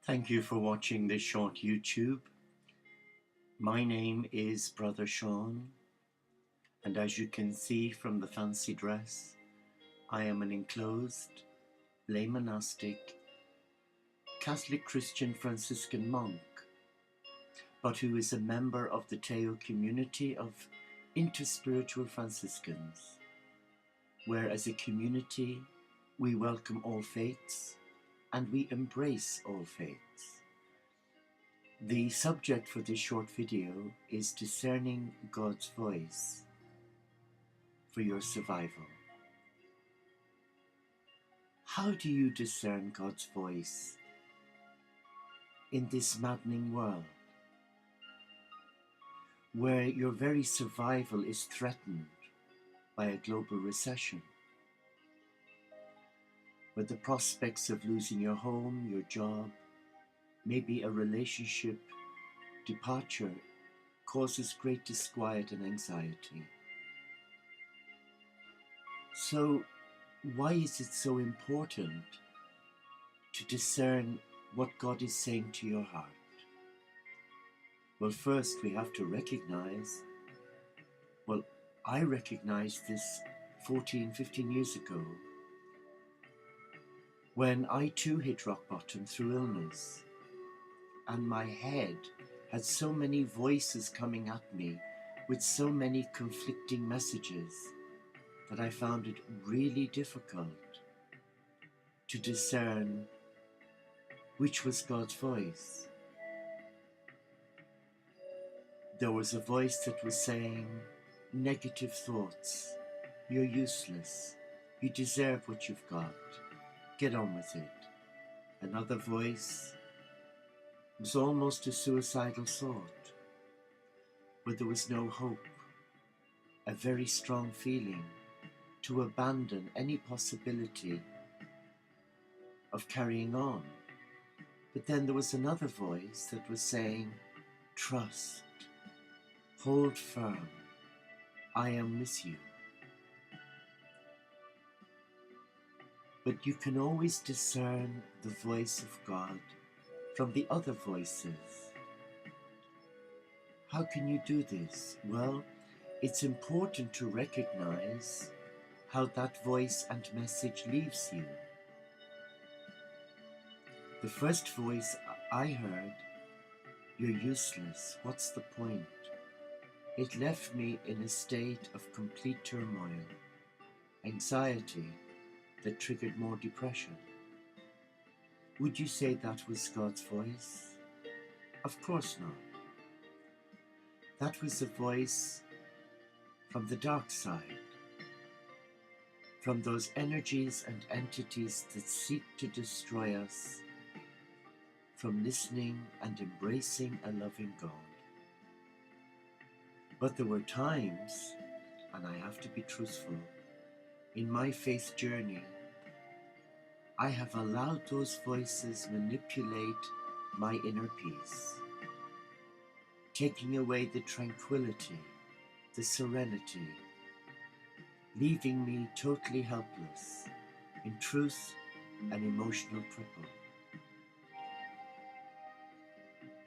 Thank you for watching this short YouTube. My name is Brother Sean, and as you can see from the fancy dress, I am an enclosed, lay monastic, Catholic Christian Franciscan monk, but who is a member of the Teo community of interspiritual Franciscans, where as a community we welcome all faiths and we embrace all faiths. The subject for this short video is discerning God's voice for your survival. How do you discern God's voice in this maddening world, where your very survival is threatened by a global recession, where the prospects of losing your home, your job, maybe a relationship departure causes great disquiet and anxiety? So why is it so important to discern what God is saying to your heart? Well, first we have to recognize, I recognized this 14, 15 years ago when I too hit rock bottom through illness, and my head had so many voices coming at me with so many conflicting messages that I found it really difficult to discern which was God's voice. There was a voice that was saying negative thoughts, you're useless, you deserve what you've got, get on with it. Another voice was almost a suicidal thought, where there was no hope, a very strong feeling to abandon any possibility of carrying on. But then there was another voice that was saying, trust, hold firm, I am with you. But you can always discern the voice of God from the other voices. How can you do this? Well, it's important to recognize how that voice and message leaves you. The first voice I heard, you're useless, what's the point? It left me in a state of complete turmoil, anxiety that triggered more depression. Would you say that was God's voice? Of course not. That was a voice from the dark side, from those energies and entities that seek to destroy us from listening and embracing a loving God. But there were times, and I have to be truthful, in my faith journey, I have allowed those voices manipulate my inner peace, taking away the tranquility, the serenity, leaving me totally helpless, in truth, an emotional cripple.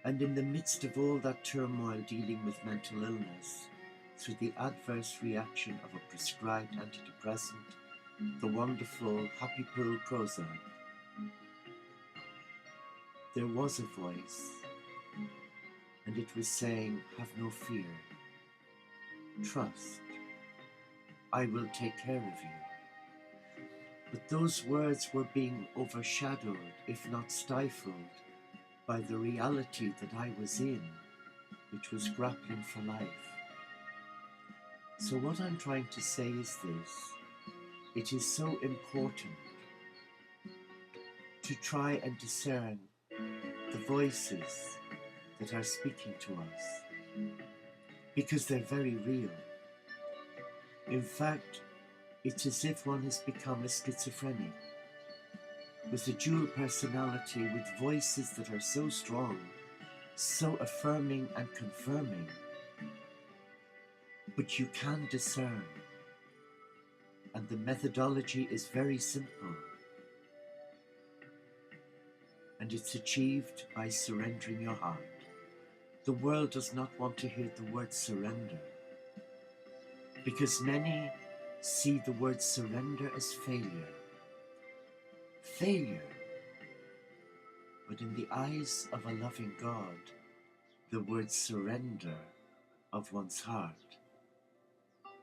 And in the midst of all that turmoil dealing with mental illness, through the adverse reaction of a prescribed antidepressant, the wonderful happy pill Prozac, there was a voice, and it was saying, have no fear, trust, I will take care of you. But those words were being overshadowed, if not stifled, by the reality that I was in, which was grappling for life. So what I'm trying to say is this: it is so important to try and discern the voices that are speaking to us, because they're very real. In fact, it's as if one has become a schizophrenic, with a dual personality, with voices that are so strong, so affirming and confirming. But you can discern, and the methodology is very simple. and it's achieved by surrendering your heart. The world does not want to hear the word surrender, because many see the word surrender as failure. Failure. But in the eyes of a loving God, the word surrender of one's heart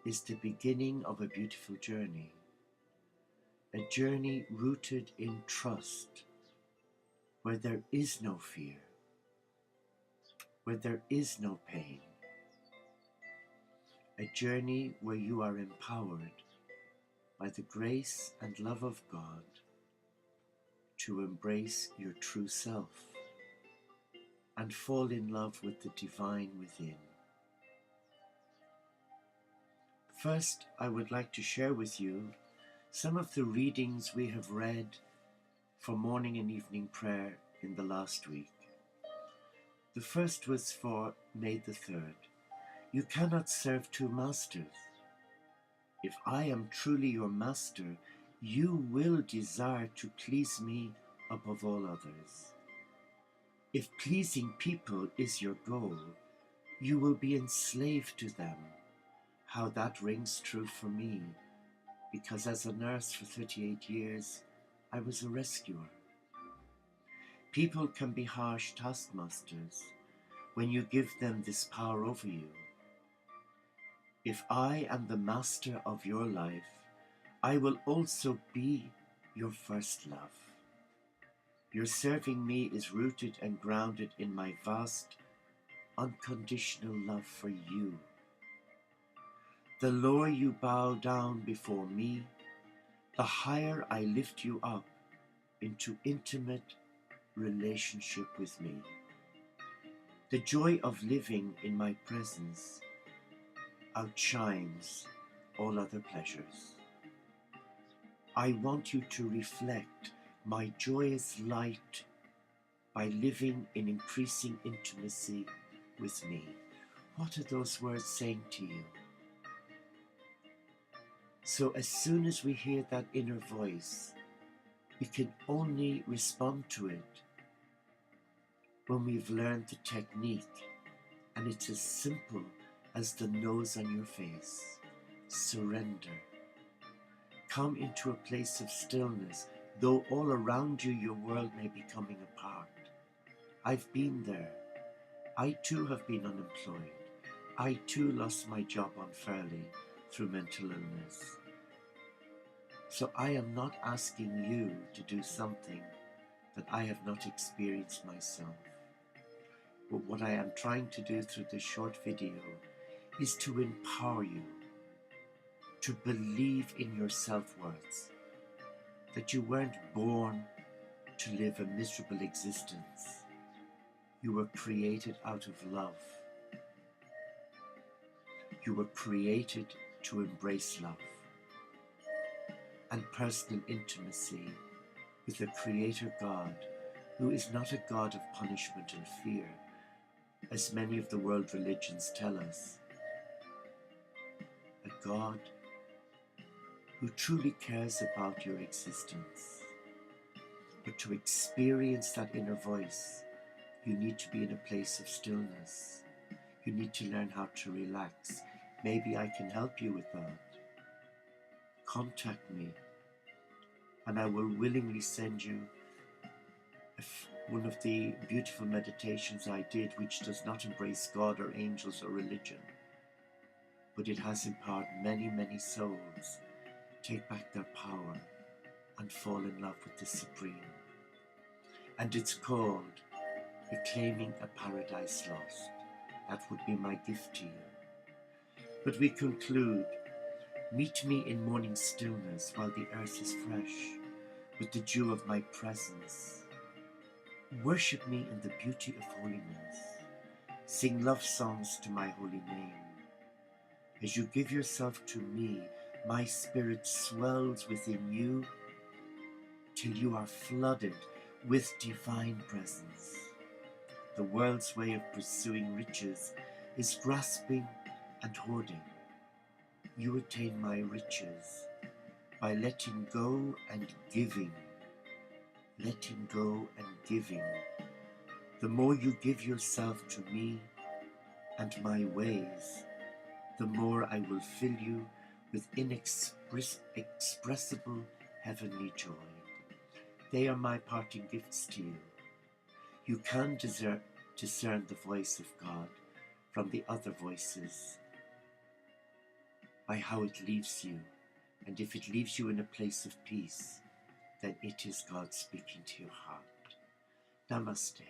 is the beginning of a beautiful journey. A journey rooted in trust, where there is no fear, where there is no pain. A journey where you are empowered by the grace and love of God to embrace your true self and fall in love with the divine within. First, I would like to share with you some of the readings we have read for morning and evening prayer in the last week. The first was for May the 3rd. You cannot serve two masters. If I am truly your master, you will desire to please me above all others. If pleasing people is your goal, you will be enslaved to them. How that rings true for me, because as a nurse for 38 years, I was a rescuer. People can be harsh taskmasters when you give them this power over you. If I am the master of your life, I will also be your first love. Your serving me is rooted and grounded in my vast, unconditional love for you. The lower you bow down before me, the higher I lift you up into intimate relationship with me. The joy of living in my presence outshines all other pleasures. I want you to reflect my joyous light by living in increasing intimacy with me. What are those words saying to you? So as soon as we hear that inner voice, we can only respond to it when we've learned the technique, and it's as simple as the nose on your face. Surrender. Come into a place of stillness, though all around you your world may be coming apart. I've been there. I too have been unemployed. I too lost my job unfairly through mental illness. So I am not asking you to do something that I have not experienced myself. But what I am trying to do through this short video is to empower you to believe in your self-worth, that you weren't born to live a miserable existence. You were created out of love. You were created to embrace love and personal intimacy with a Creator God who is not a God of punishment and fear, as many of the world religions tell us. A God who truly cares about your existence. But to experience that inner voice, you need to be in a place of stillness. You need to learn how to relax. Maybe I can help you with that. Contact me, and I will willingly send you one of the beautiful meditations I did, which does not embrace God or angels or religion, but it has empowered many, many souls take back their power and fall in love with the Supreme. And it's called Reclaiming a Paradise Lost. That would be my gift to you. But we conclude, meet me in morning stillness while the earth is fresh with the dew of my presence. Worship me in the beauty of holiness. Sing love songs to my holy name. As you give yourself to me, my spirit swells within you till you are flooded with divine presence. The world's way of pursuing riches is grasping and hoarding. You attain my riches by letting go and giving letting go and giving. The more you give yourself to me and my ways, the more I will fill you with inexpressible heavenly joy. They are my parting gifts to you. You can discern the voice of God from the other voices by how it leaves you. And if it leaves you in a place of peace, then it is God speaking to your heart. Namaste.